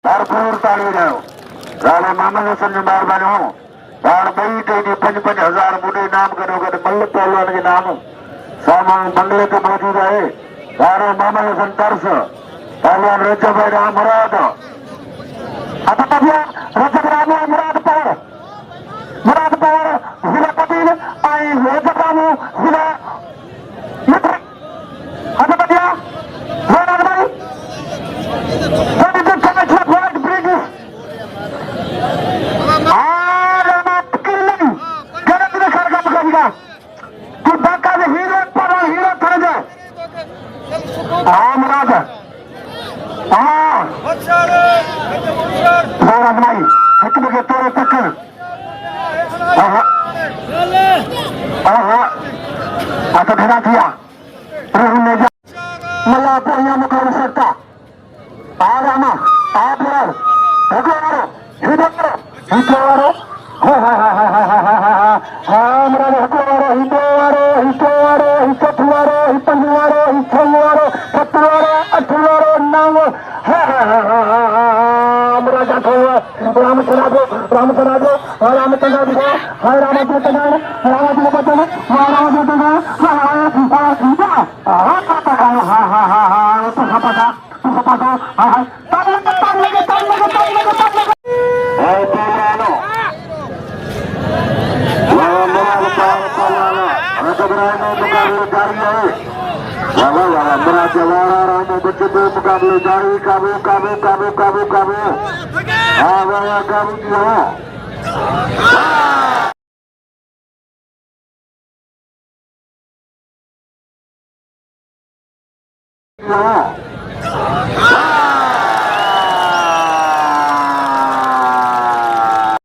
भरपूर ताली ॾियो। राणा मोहम्मद हसन जो महिरबानी हो। हाणे ॿई टे ॾींहं 5-5 हज़ार मोटे इनाम गॾो गॾु मल्ल पहलवान जे नाम साम्हूं बंगले ते मौजूदु आहे। राणा मोहम्मद हसन तरस पहलवान रजब राम मुराद रजब राम मुराद पवार ज़िला पटेल ऐं रजब राम ज़िला मित्र हथपतिया atau dia melapornya muka serta Arama Abrar Hidawaro Hidawaro मुकाबले जारी काबू काबू काबू काबू काबू काबू किया